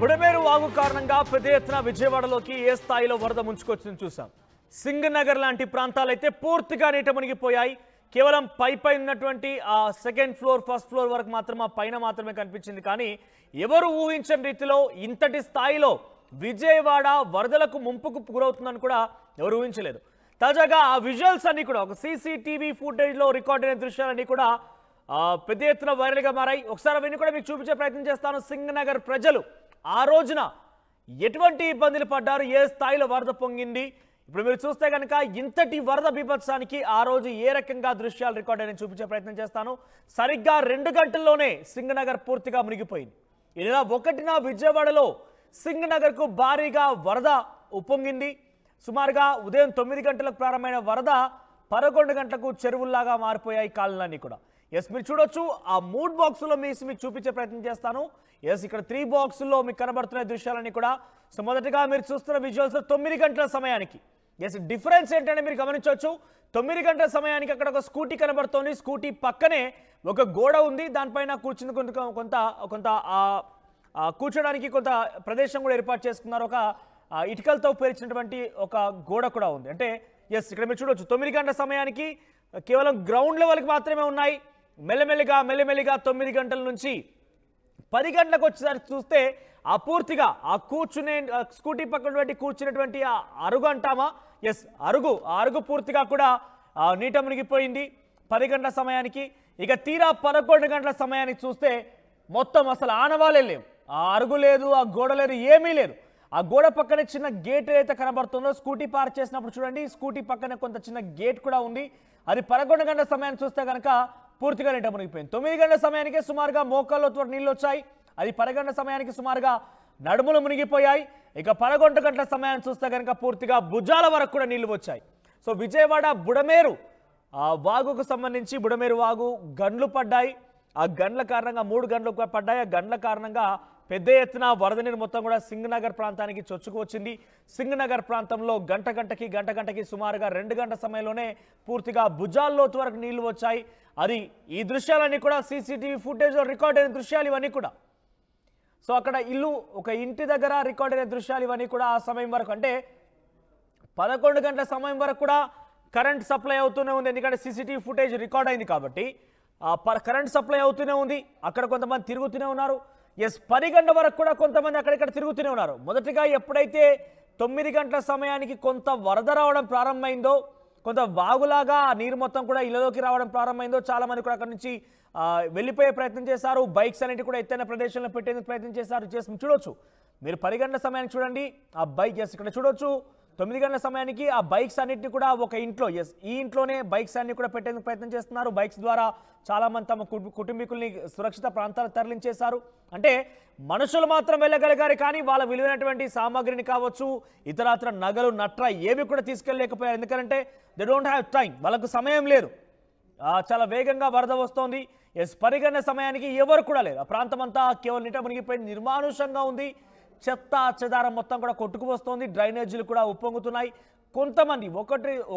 బుడమేరు వాగు కారణంగా పెద్ద ఎత్తున విజయవాడలోకి ఏ స్థాయిలో వరద ముంచుకొచ్చింది చూసాం. సింగనగర్ లాంటి ప్రాంతాలైతే పూర్తిగా నీట మునిగిపోయాయి. కేవలం పై ఉన్నటువంటి ఆ సెకండ్ ఫ్లోర్ ఫస్ట్ ఫ్లోర్ వరకు మాత్రం ఆ పైన మాత్రమే కనిపించింది. కానీ ఎవరు ఊహించని రీతిలో ఇంతటి స్థాయిలో విజయవాడ వరదలకు ముంపుకు గురవుతుందని కూడా ఎవరు ఊహించలేదు. తాజాగా ఆ విజువల్స్ అన్ని కూడా ఒక సీసీటీవీ ఫుటేజ్లో రికార్డ్ అయిన దృశ్యాలన్నీ కూడా పెద్ద ఎత్తున వైరల్గా మారాయి. ఒకసారి అవన్నీ కూడా మీకు చూపించే ప్రయత్నం చేస్తాను. సింగనగర్ ప్రజలు ఆ రోజున ఎటువంటి ఇబ్బందులు పడ్డారు, ఏ స్థాయిలో వరద పొంగింది, ఇప్పుడు మీరు చూస్తే కనుక ఇంతటి వరద బీభత్సానికి ఆ రోజు ఏ రకంగా దృశ్యాలు రికార్డ్ అయిన చూపించే ప్రయత్నం చేస్తాను. సరిగ్గా 2 గంటల్లోనే సింగనగర్ పూర్తిగా మునిగిపోయింది. ఈ నెల 1న విజయవాడలో సింగనగర్కు భారీగా వరద ఉప్పొంగింది. సుమారుగా ఉదయం 9 గంటలకు ప్రారంభమైన వరద 11 గంటలకు చెరువుల్లాగా మారిపోయాయి కాలనీలన్నీ కూడా. మీరు చూడొచ్చు. ఆ 3 బాక్సుల్లో మీకు చూపించే ప్రయత్నం చేస్తాను. ఇక్కడ 3 బాక్సుల్లో మీకు కనబడుతున్న దృశ్యాలన్నీ కూడా. సో మొదటగా మీరు చూస్తున్న విజువల్స్ 9 గంటల సమయానికి డిఫరెన్స్ ఏంటంటే మీరు గమనించవచ్చు. 9 గంటల సమయానికి అక్కడ ఒక స్కూటీ కనబడుతోంది. స్కూటీ పక్కనే ఒక గోడ ఉంది. దానిపైన కూర్చుని కొంత కూర్చోడానికి కొంత ప్రదేశం కూడా ఏర్పాటు చేసుకున్నారు. ఒక ఇటుకలతో పేర్చినటువంటి ఒక గోడ కూడా ఉంది. అంటే ఇక్కడ మీరు చూడొచ్చు 9 గంటల సమయానికి కేవలం గ్రౌండ్ లెవెల్కి మాత్రమే ఉన్నాయి. మెల్లమెల్లిగా 9 గంటల నుంచి 10 గంటలకు వచ్చేసరికి చూస్తే ఆ పూర్తిగా ఆ కూర్చునే స్కూటీ పక్కన కూర్చునేటువంటి ఆ అరుగు అంటామా, అరుగు పూర్తిగా కూడా నీట మునిగిపోయింది 10 గంటల సమయానికి. ఇక తీరా 11 గంటల సమయానికి చూస్తే మొత్తం అసలు ఆనవాలే లేవు. ఆ అరుగు లేదు, ఆ గోడ లేదు, ఏమీ లేదు. ఆ గోడ పక్కనే చిన్న గేట్ ఏదైతే కనబడుతుందో స్కూటీ పార్క్ చేసినప్పుడు చూడండి, స్కూటీ పక్కనే కొంత చిన్న గేట్ కూడా ఉంది. అది 11 గంటల సమయాన్ని చూస్తే కనుక పూర్తిగా నీట మునిగిపోయింది. 9 గంటల సమయానికి సుమారుగా మోకాళ్ళ వరకు నీళ్ళు వచ్చాయి. అది 10 గంటల సమయానికి సుమారుగా నడుములు మునిగిపోయాయి. ఇక 11 గంటల సమయాన్ని చూస్తే కనుక పూర్తిగా భుజాల వరకు కూడా నీళ్లు వచ్చాయి. సో విజయవాడ బుడమేరు వాగుకు సంబంధించి బుడమేరు వాగు గండ్లు పడ్డాయి. ఆ గండ్ల కారణంగా 3 గంటలు పడ్డాయి. ఆ గండ్ల కారణంగా పెద్ద ఎత్తున వరద నీరు మొత్తం కూడా సింగనగర్ ప్రాంతానికి చొచ్చుకు వచ్చింది. సింగనగర్ ప్రాంతంలో గంట గంటకి సుమారుగా 2 గంటల సమయంలోనే పూర్తిగా భుజాల్లోతు వరకు నీళ్లు వచ్చాయి. అది ఈ దృశ్యాలన్నీ కూడా సీసీటీవీ ఫుటేజ్లో రికార్డ్ అయిన దృశ్యాలు ఇవన్నీ కూడా. సో అక్కడ ఒక ఇంటి దగ్గర రికార్డ్ అయిన దృశ్యాలు ఇవన్నీ కూడా ఆ సమయం వరకు, అంటే 11 గంటల సమయం వరకు కూడా కరెంట్ సప్లై అవుతూనే ఉంది. ఎందుకంటే సీసీటీవీ ఫుటేజ్ రికార్డ్ అయింది కాబట్టి కరెంట్ సప్లై అవుతూనే ఉంది. అక్కడ కొంతమంది తిరుగుతూనే ఉన్నారు. 10 గంటల వరకు కూడా కొంతమంది అక్కడిక్కడ తిరుగుతూనే ఉన్నారు. మొదటిగా ఎప్పుడైతే 9 గంటల సమయానికి కొంత వరద రావడం ప్రారంభమైందో, కొంత వాగులాగా నీరు మొత్తం కూడా ఇళ్లలోకి రావడం ప్రారంభమైందో, చాలా మంది కూడా అక్కడ నుంచి వెళ్ళిపోయే ప్రయత్నం చేశారు. బైక్స్ అన్నిటి కూడా ఎత్తైన ప్రదేశంలో పెట్టేందుకు ప్రయత్నం చేశారు. చూడొచ్చు మీరు 10 గంటల సమయానికి చూడండి ఆ బైక్. ఇక్కడ చూడొచ్చు 9 గంటల సమయానికి ఆ బైక్స్ అన్నిటిని కూడా ఒక ఇంట్లో ఈ ఇంట్లోనే బైక్స్ అన్ని కూడా పెట్టేందుకు ప్రయత్నం చేస్తున్నారు. బైక్స్ ద్వారా చాలా మంది తమ కుటుంబీకుల్ని సురక్షిత ప్రాంతాలకు తరలించేశారు. అంటే మనుషులు మాత్రం వెళ్ళగలిగారు, కానీ వాళ్ళ విలువైనటువంటి సామాగ్రిని కావచ్చు, ఇతరత్ర నగలు నట్ర ఏవి కూడా తీసుకెళ్ళలేకపోయారు. ఎందుకంటే దే డోంట్ హ్యావ్ టైం, వాళ్ళకు సమయం లేదు. చాలా వేగంగా వరద వస్తోంది. 10 గంటల సమయానికి ఎవరు కూడా లేరు. ఆ ప్రాంతం అంతా కేవలం నీట మునిగిపోయింది. నిర్మానుషంగా ఉంది. చెత్త చెదారం మొత్తం కూడా కొట్టుకు వస్తోంది. డ్రైనేజీలు కూడా ఉప్పొంగుతున్నాయి. కొంతమంది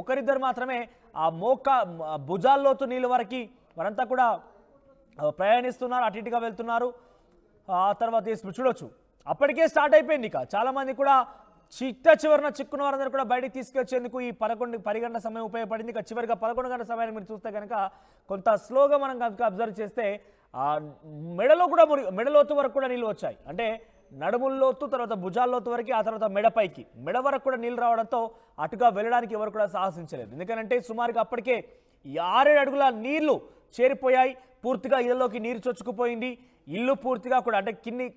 ఒకరిద్దరు మాత్రమే ఆ భుజాల్లోతు నీళ్ళ వరకు వారంతా కూడా ప్రయాణిస్తున్నారు, అటు ఇటుగా వెళ్తున్నారు. ఆ తర్వాత చూడొచ్చు అప్పటికే స్టార్ట్ అయిపోయింది. ఇక చాలామంది కూడా చివరన చిక్కున్న వారందరూ కూడా బయటికి తీసుకొచ్చేందుకు ఈ 10 గంటల సమయం ఉపయోగపడింది. ఇక చివరిగా 11 గంటల సమయాన్ని మీరు చూస్తే కనుక కొంత స్లోగా మనం కనుక అబ్జర్వ్ చేస్తే మెడలోతు వరకు కూడా నీళ్ళు వచ్చాయి. అంటే నడుముల్లోతు, తర్వాత భుజాల్లోతు వరకు, ఆ తర్వాత మెడ వరకు కూడా నీళ్ళు రావడంతో అటుగా వెళ్ళడానికి ఎవరు కూడా సాహసించలేదు. ఎందుకంటే సుమారుగా అప్పటికే 6 అడుగుల నీళ్లు చేరిపోయాయి. పూర్తిగా ఇళ్లలోకి నీరు చొచ్చుకుపోయింది. ఇల్లు పూర్తిగా కూడా, అంటే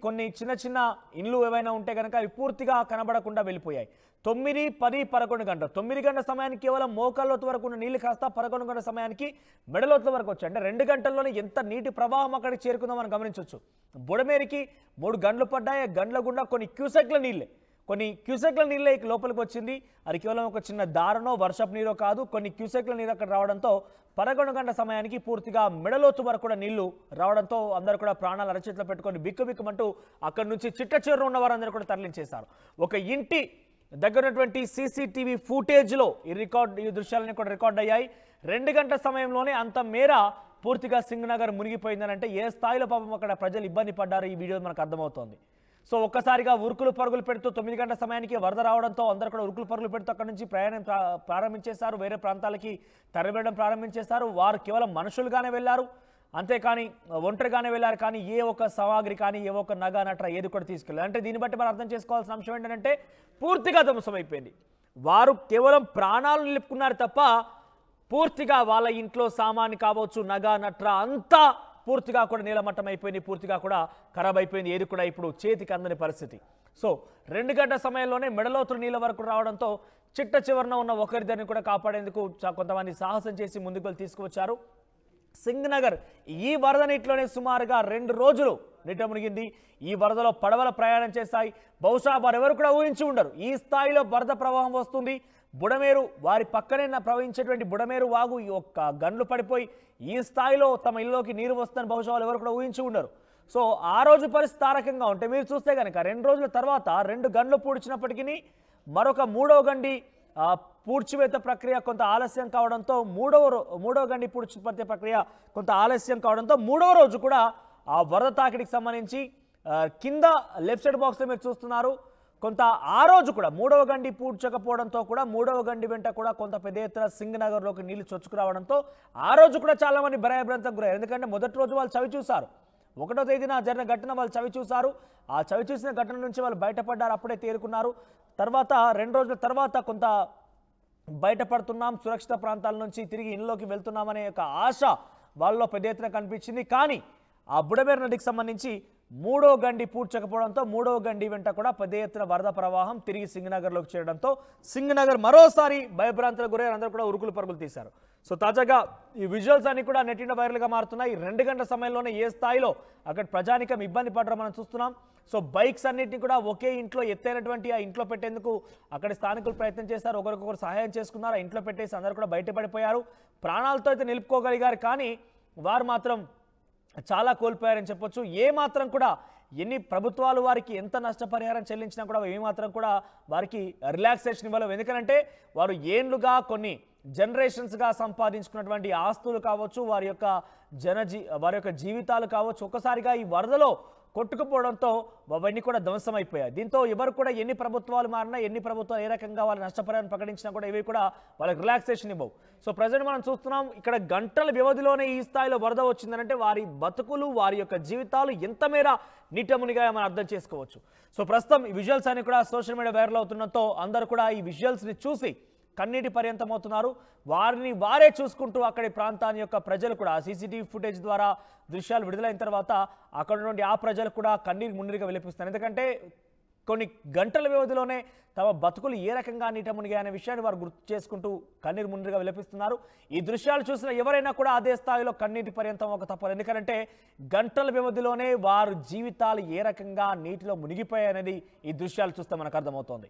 కొన్ని చిన్న ఇళ్ళు ఏవైనా ఉంటే కనుక అవి పూర్తిగా కనబడకుండా వెళ్ళిపోయాయి. 9, 10, 11 గంటలు 9 గంటల సమయానికి కేవలం మోకాళ్ళలోతు వరకు ఉన్న నీళ్ళు కాస్త 11 గంటల సమయానికి మెడలోతు వరకు వచ్చాయి. అంటే 2 గంటల్లోనే ఎంత నీటి ప్రవాహం అక్కడికి చేరుకుందో మనం గమనించవచ్చు. బుడమేరికి 3 గంటలు పడ్డాయి. గంటల గుండా కొన్ని క్యూసెక్ల నీళ్ళే లోపలికి వచ్చింది. అది కేవలం ఒక చిన్న దారనో వర్షపు నీరో కాదు, కొన్ని క్యూసెక్ల నీరు అక్కడ రావడంతో 11 గంటల సమయానికి పూర్తిగా మెడలోతు వరకు కూడా నీళ్లు రావడంతో అందరూ కూడా ప్రాణాలు అరచేతిలో పెట్టుకొని బిక్కుబిక్కుమంటూ అక్కడి నుంచి చిట్ట చివరన ఉన్న వారందరూ కూడా తరలించేశారు. ఒక ఇంటి దగ్గర ఉన్నటువంటి సీసీటీవీ ఫుటేజ్లో ఈ దృశ్యాలన్నీ కూడా రికార్డ్ అయ్యాయి. 2 గంటల సమయంలోనే అంత మేర పూర్తిగా సింగనగర్ మునిగిపోయిందని అంటే ఏ స్థాయిలో పాపం అక్కడ ప్రజలు ఇబ్బంది పడ్డారో ఈ వీడియో మనకు అర్థమవుతోంది. సో ఒక్కసారిగా ఉరుకులు పరుగులు పెడుతూ 9 గంటల సమయానికి వరద రావడంతో అందరూ కూడా ఉరుకులు పరుగులు పెడుతూ అక్కడి నుంచి ప్రయాణం ప్రారంభించేశారు. వేరే ప్రాంతాలకి తరలివేయడం ప్రారంభించేశారు. వారు కేవలం మనుషులుగానే వెళ్ళారు, అంతేకాని ఒంటరిగానే వెళ్ళారు. కానీ ఏ ఒక్క సామాగ్రి కానీ ఏ ఒక్క నగ నట్ర ఏది కూడా తీసుకెళ్ళారు. అంటే దీన్ని బట్టి మనం అర్థం చేసుకోవాల్సిన అంశం ఏంటంటే పూర్తిగా ధ్వంసమైపోయింది. వారు కేవలం ప్రాణాలు నిలుపుకున్నారు తప్ప పూర్తిగా వాళ్ళ ఇంట్లో సామాన్ని కావచ్చు, నగ నట్ర అంతా పూర్తిగా కూడా నీలమట్టం అయిపోయింది, పూర్తిగా కూడా ఖరాబ్ అయిపోయింది. ఏది కూడా ఇప్పుడు చేతికి అందని పరిస్థితి. సో 2 గంటల సమయంలోనే మెడలోతు నీళ్ళ వరకు రావడంతో చిట్ట చివరన ఉన్న ఒకరిద్దరిని కూడా కాపాడేందుకు కొంతమంది సాహసం చేసి ముందుకు తీసుకువచ్చారు. సింగ్ నగర్ ఈ వరద నీటిలోనే సుమారుగా 2 రోజులు నీట మునిగింది. ఈ వరదలో పడవల ప్రయాణం చేశాయి. బహుశా వారెవరు కూడా ఊహించి ఉండరు ఈ స్థాయిలో వరద ప్రవాహం వస్తుంది. బుడమేరు వారి పక్కనే ప్రవహించేటువంటి బుడమేరు వాగు ఈ ఒక్క గండ్లు పడిపోయి ఈ స్థాయిలో తమ ఇల్లులోకి నీరు వస్తుందని బహుశా వాళ్ళు ఎవరు కూడా ఊహించి ఉండరు. సో ఆ రోజు పరిస్థితి తారకంగా ఉంటే మీరు చూస్తే కనుక 2 రోజుల తర్వాత 2 గండ్లు పూడ్చినప్పటికీ మరొక 3వ గండి పూడ్చివేత ప్రక్రియ కొంత ఆలస్యం కావడంతో మూడవ గండి పూడ్చివేత ప్రక్రియ కొంత ఆలస్యం కావడంతో 3వ రోజు కూడా ఆ వరద తాకిడికి సంబంధించి కింద లెఫ్ట్ సైడ్ బాక్స్లో మీరు చూస్తున్నారు కొంత ఆ రోజు కూడా 3వ గండి పూడ్చకపోవడంతో కూడా 3వ గండి వెంట కూడా కొంత పెద్ద ఎత్తున సింగ్ నగర్లోకి నీళ్లు చొచ్చుకురావడంతో ఆ రోజు కూడా చాలా మంది భయభ్రాంతకు గురయ్యారు. ఎందుకంటే మొదటి రోజు వాళ్ళు చవి చూశారు, 1వ తేదీన జరిగిన ఘటన వాళ్ళు చవి చూశారు. ఆ చవి చూసిన ఘటన నుంచి వాళ్ళు బయటపడ్డారు, అప్పుడే తేరుకున్నారు. తర్వాత 2 రోజుల తర్వాత కొంత బయటపడుతున్నాం, సురక్షిత ప్రాంతాల నుంచి తిరిగి ఇళ్ళలోకి వెళ్తున్నామనే ఒక ఆశ వాళ్ళలో పెద్ద ఎత్తున కనిపించింది. కానీ ఆ బుడమేరు నదికి సంబంధించి 3వ గండి పూడ్చకపోవడంతో 3వ గండి వెంట కూడా పెద్ద ఎత్తున వరద ప్రవాహం తిరిగి సింగనగర్లోకి చేరడంతో సింగనగర్ మరోసారి భయభ్రాంతులకు గురయ్యారు. అందరూ కూడా ఉరుకులు పరుగులు తీశారు. సో తాజాగా ఈ విజువల్స్ అన్ని కూడా నెట్టిన వైరల్గా మారుతున్నాయి. 2 గంటల సమయంలోనే ఏ స్థాయిలో అక్కడ ప్రజానికం ఇబ్బంది పడడం మనం చూస్తున్నాం. సో బైక్స్ అన్నింటినీ కూడా ఒకే ఇంట్లో ఎత్తైనటువంటి ఆ ఇంట్లో పెట్టేందుకు అక్కడ స్థానికులు ప్రయత్నం చేశారు, ఒకరికొకరు సహాయం చేసుకున్నారు. ఆ ఇంట్లో పెట్టేసి అందరూ కూడా బయటపడిపోయారు. ప్రాణాలతో అయితే నిలుపుకోగలిగారు, కానీ వారు మాత్రం చాలా కోల్పోయారని చెప్పొచ్చు. ఏ మాత్రం కూడా ఎన్ని ప్రభుత్వాలు వారికి ఎంత నష్టపరిహారం చెల్లించినా కూడా ఏమాత్రం కూడా వారికి రిలాక్సేషన్ ఇవ్వలేవు. ఎందుకంటే వారు ఏండ్లుగా కొన్ని జనరేషన్స్గా సంపాదించుకున్నటువంటి ఆస్తులు కావచ్చు, వారి యొక్క జీవితాలు కావచ్చు, ఒక్కసారిగా ఈ వరదలో కొట్టుకుపోవడంతో అవన్నీ కూడా ధ్వంసమైపోయాయి. దీంతో ఎవరు కూడా ఎన్ని ప్రభుత్వాలు మారినా, ఎన్ని ప్రభుత్వాలు ఏ రకంగా వాళ్ళ నష్టపరిహారం ప్రకటించినా కూడా ఇవి కూడా వాళ్ళకి రిలాక్సేషన్ ఇవ్వవు. సో ప్రజెంట్ మనం చూస్తున్నాం ఇక్కడ గంటల వ్యవధిలోనే ఈ స్థాయిలో వరద వచ్చిందంటే వారి బతుకులు, వారి యొక్క జీవితాలు ఎంత మేర నీట మునిగాయో మనం అర్థం చేసుకోవచ్చు. సో ప్రస్తుతం ఈ విజువల్స్ అన్ని కూడా సోషల్ మీడియా వైరల్ అవుతుండటంతో అందరూ కూడా ఈ విజువల్స్ని చూసి కన్నీటి పర్యంతం అవుతున్నారు. వారిని వారే చూసుకుంటూ అక్కడి ప్రాంతాన్ని యొక్క ప్రజలు కూడా సీసీటీవీ ఫుటేజ్ ద్వారా దృశ్యాలు విడుదలైన తర్వాత అక్కడ నుండి ఆ ప్రజలు కూడా కన్నీరు మున్నీరుగా విలపిస్తారు. ఎందుకంటే కొన్ని గంటల వ్యవధిలోనే తమ బతుకులు ఏ రకంగా నీట మునిగాయనే విషయాన్ని వారు గుర్తు చేసుకుంటూ కన్నీరు మున్నీరుగా విలపిస్తున్నారు. ఈ దృశ్యాలు చూసిన ఎవరైనా కూడా అదే స్థాయిలో కన్నీటి పర్యంతం ఒక తప్పదు. ఎందుకంటే గంటల వ్యవధిలోనే వారి జీవితాలు ఏ రకంగా నీటిలో మునిగిపోయాయనేది ఈ దృశ్యాలు చూస్తే మనకు అర్థమవుతోంది.